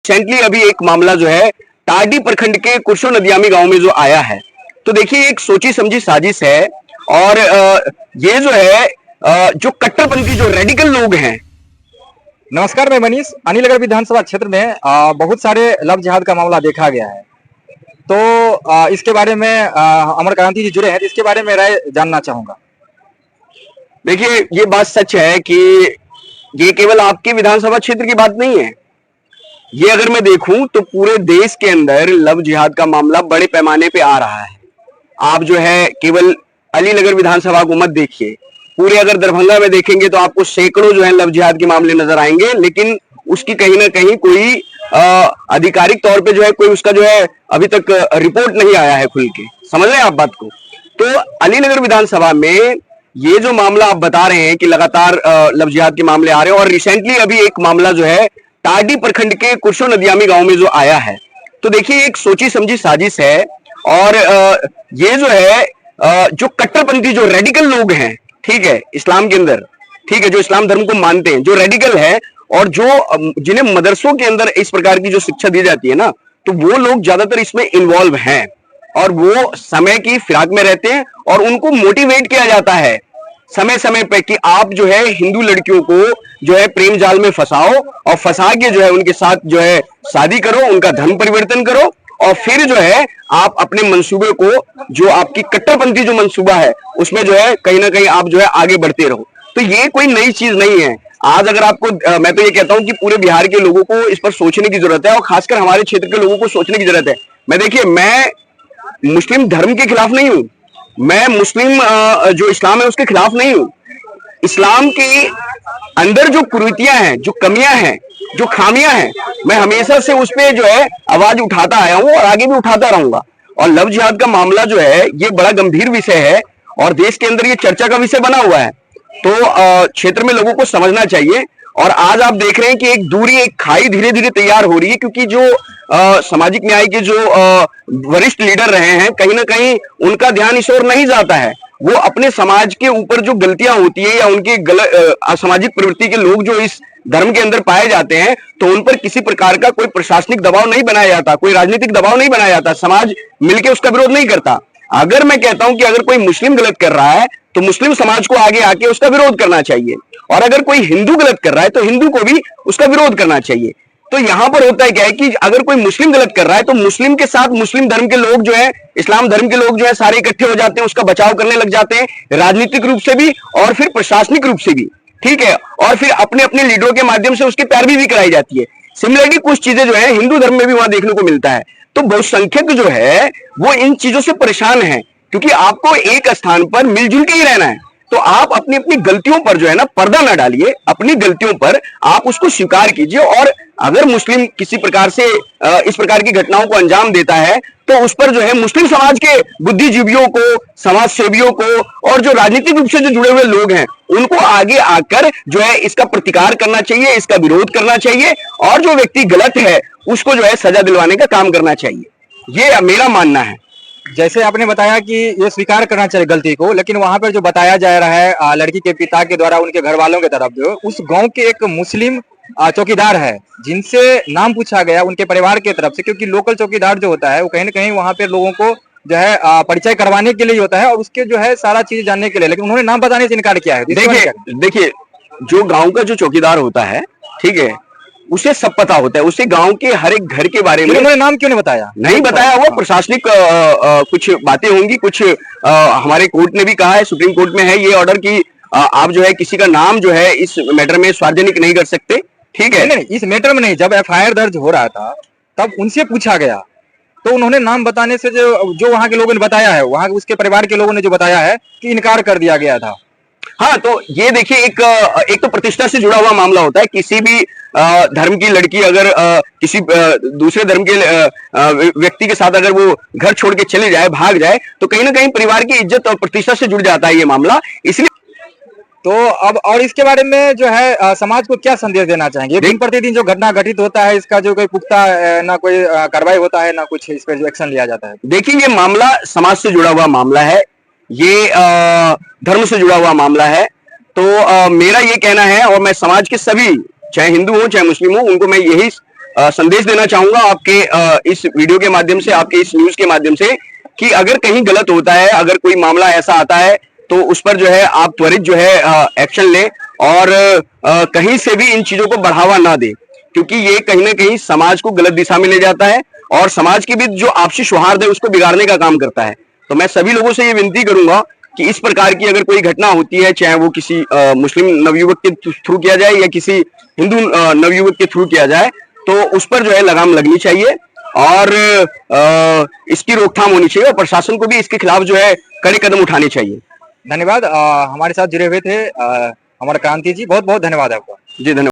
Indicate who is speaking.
Speaker 1: Recently अभी एक मामला जो है टाडी प्रखंड के कुरसो नदियामी गांव में जो आया है, तो देखिए एक सोची समझी साजिश है। और ये जो है जो कट्टरपंथी जो रेडिकल लोग हैं।
Speaker 2: नमस्कार, मैं मनीष। अलीनगर विधानसभा क्षेत्र में बहुत सारे लव जिहाद का मामला देखा गया है, तो इसके बारे में अमर क्रांति जी जुड़े हैं, तो इसके बारे में राय जानना चाहूंगा।
Speaker 1: देखिए ये बात सच है कि ये केवल आपके विधानसभा क्षेत्र की बात नहीं है। ये अगर मैं देखूं तो पूरे देश के अंदर लव जिहाद का मामला बड़े पैमाने पे आ रहा है। आप जो है केवल अलीनगर विधानसभा को मत देखिए, पूरे अगर दरभंगा में देखेंगे तो आपको सैकड़ों जो है लव जिहाद के मामले नजर आएंगे, लेकिन उसकी कहीं ना कहीं कोई आधिकारिक तौर पे जो है कोई उसका जो है अभी तक रिपोर्ट नहीं आया है खुल के। समझ रहे हैं आप बात को? तो अलीनगर विधानसभा में ये जो मामला आप बता रहे हैं कि लगातार लव जिहाद के मामले आ रहे हैं, और रिसेंटली अभी एक मामला जो है टाडी प्रखंड के कुरसो नदियामी गांव में जो आया है, तो देखिए एक सोची समझी साजिश है। और ये जो है जो कट्टरपंथी जो रेडिकल लोग हैं, ठीक है, इस्लाम के अंदर, ठीक है, जो इस्लाम धर्म को मानते हैं, जो रेडिकल है, और जो जिन्हें मदरसों के अंदर इस प्रकार की जो शिक्षा दी जाती है ना, तो वो लोग ज्यादातर इसमें इन्वॉल्व हैं और वो समय की फिराक में रहते हैं और उनको मोटिवेट किया जाता है समय समय पे कि आप जो है हिंदू लड़कियों को जो है प्रेम जाल में फंसाओ और फंसा के जो है उनके साथ जो है शादी करो, उनका धर्म परिवर्तन करो, और फिर जो है आप अपने मंसूबे को, जो आपकी कट्टरपंथी जो मंसूबा है, उसमें जो है कहीं ना कहीं आप जो है आगे बढ़ते रहो। तो ये कोई नई चीज नहीं है। आज अगर आपको मैं तो ये कहता हूं कि पूरे बिहार के लोगों को इस पर सोचने की जरूरत है, और खासकर हमारे क्षेत्र के लोगों को सोचने की जरूरत है। मैं देखिए, मैं मुस्लिम धर्म के खिलाफ नहीं हूं, मैं मुस्लिम जो इस्लाम है उसके खिलाफ नहीं हूं। इस्लाम के अंदर जो कुरीतियां हैं, जो कमियां हैं, जो खामियां हैं, मैं हमेशा से उस पर जो है आवाज उठाता आया हूं और आगे भी उठाता रहूंगा। और लव जिहाद का मामला जो है ये बड़ा गंभीर विषय है और देश के अंदर ये चर्चा का विषय बना हुआ है। तो क्षेत्र में लोगों को समझना चाहिए। और आज आप देख रहे हैं कि एक दूरी, एक खाई धीरे धीरे तैयार हो रही है, क्योंकि जो सामाजिक न्याय के जो वरिष्ठ लीडर रहे हैं, कहीं ना कहीं उनका ध्यान इस ओर नहीं जाता है। वो अपने समाज के ऊपर जो गलतियां होती है या उनके असामाजिक प्रवृत्ति के लोग जो इस धर्म के अंदर पाए जाते हैं, तो उन पर किसी प्रकार का कोई प्रशासनिक दबाव नहीं बनाया जाता, कोई राजनीतिक दबाव नहीं बनाया जाता, समाज मिलकर उसका विरोध नहीं करता। अगर मैं कहता हूं कि अगर कोई मुस्लिम गलत कर रहा है तो मुस्लिम समाज को आगे आके उसका विरोध करना चाहिए, और अगर कोई हिंदू गलत कर रहा है तो हिंदू को भी उसका विरोध करना चाहिए। तो यहां पर होता है क्या है कि अगर कोई मुस्लिम गलत कर रहा है तो मुस्लिम के साथ मुस्लिम धर्म के लोग जो है, इस्लाम धर्म के लोग जो है, सारे इकट्ठे हो जाते हैं, उसका बचाव करने लग जाते हैं, राजनीतिक रूप से भी और फिर प्रशासनिक रूप से भी, ठीक है, और फिर अपने अपने लीडरों के माध्यम से उसकी पैरवी भी कराई जाती है। सिमिलरली कुछ चीजें जो है हिंदू धर्म में भी वहां देखने को मिलता है। तो बहुसंख्यक जो है वो इन चीजों से परेशान है, क्योंकि आपको एक स्थान पर मिलजुल के ही रहना है। तो आप अपनी अपनी गलतियों पर जो है ना पर्दा ना डालिए, अपनी गलतियों पर आप उसको स्वीकार कीजिए। और अगर मुस्लिम किसी प्रकार से इस प्रकार की घटनाओं को अंजाम देता है तो उस पर जो है मुस्लिम समाज के बुद्धिजीवियों को, समाज सेवियों को, और जो राजनीतिक रूप से जो जुड़े हुए लोग हैं, उनको आगे आकर जो है इसका प्रतिकार करना चाहिए, इसका विरोध करना चाहिए, और जो व्यक्ति गलत है उसको जो है सजा दिलवाने का काम करना चाहिए। ये मेरा मानना है।
Speaker 2: जैसे आपने बताया कि ये स्वीकार करना चाहिए गलती को, लेकिन वहां पर जो बताया जा रहा है लड़की के पिता के द्वारा उनके घर वालों की तरफ, जो उस गांव के एक मुस्लिम चौकीदार है जिनसे नाम पूछा गया उनके परिवार की तरफ से, क्योंकि लोकल चौकीदार जो होता है वो कहीं ना कहीं वहां पे लोगों को जो है परिचय करवाने के लिए होता है और उसके जो है सारा चीज जानने के लिए, लेकिन उन्होंने नाम बताने से इनकार किया है।
Speaker 1: देखिए जो गांव का जो चौकीदार होता है, ठीक है, उसे सब पता होता है, उसे गांव के हर एक घर के बारे में।
Speaker 2: उन्होंने नाम क्यों नहीं बताया?
Speaker 1: नहीं बताया, वो प्रशासनिक कुछ बातें होंगी, कुछ हमारे कोर्ट ने भी कहा है, सुप्रीम कोर्ट में है ये ऑर्डर कि आप जो है किसी का नाम जो है इस मैटर में सार्वजनिक नहीं कर सकते, ठीक है।
Speaker 2: नहीं, इस मैटर में नहीं, जब एफआईआर दर्ज हो रहा था तब उनसे पूछा गया तो उन्होंने नाम बताने से जो वहां के लोगों ने बताया है, वहां उसके परिवार के लोगों ने जो बताया है कि इनकार कर दिया गया था।
Speaker 1: हाँ, तो ये देखिए एक तो प्रतिष्ठा से जुड़ा हुआ मामला होता है। किसी भी धर्म की लड़की अगर किसी दूसरे धर्म के व्यक्ति के साथ अगर वो घर छोड़ के चले जाए, भाग जाए, तो कहीं ना कहीं परिवार की इज्जत और प्रतिष्ठा से जुड़ जाता है ये मामला। इसलिए
Speaker 2: तो अब और इसके बारे में जो है समाज को क्या संदेश देना चाहेंगे? दिन प्रतिदिन जो घटना घटित होता है, इसका जो कोई पुख्ता ना कोई कार्रवाई होता है, ना कुछ इस पर जो एक्शन लिया जाता है।
Speaker 1: देखिए, ये मामला समाज से जुड़ा हुआ मामला है, ये धर्म से जुड़ा हुआ मामला है। तो मेरा ये कहना है, और मैं समाज के सभी, चाहे हिंदू हो चाहे मुस्लिम हो, उनको मैं यही संदेश देना चाहूंगा आपके इस वीडियो के माध्यम से, आपके इस न्यूज के माध्यम से, कि अगर कहीं गलत होता है, अगर कोई मामला ऐसा आता है तो उस पर जो है आप त्वरित जो है एक्शन लें और कहीं से भी इन चीजों को बढ़ावा ना दें, क्योंकि ये कहीं ना कहीं समाज को गलत दिशा में ले जाता है और समाज के बीच जो आपसी सौहार्द है उसको बिगाड़ने का काम करता है। तो मैं सभी लोगों से ये विनती करूंगा कि इस प्रकार की अगर कोई घटना होती है, चाहे वो किसी मुस्लिम नवयुवक के थ्रू किया जाए या किसी हिंदू नवयुवक के थ्रू किया जाए, तो उस पर जो है लगाम लगनी चाहिए और इसकी रोकथाम होनी चाहिए और प्रशासन को भी इसके खिलाफ जो है कड़े कदम उठाने चाहिए।
Speaker 2: धन्यवाद। हमारे साथ जुड़े हुए थे हमारे क्रांति जी, बहुत बहुत धन्यवाद आपका।
Speaker 1: जी धन्यवाद।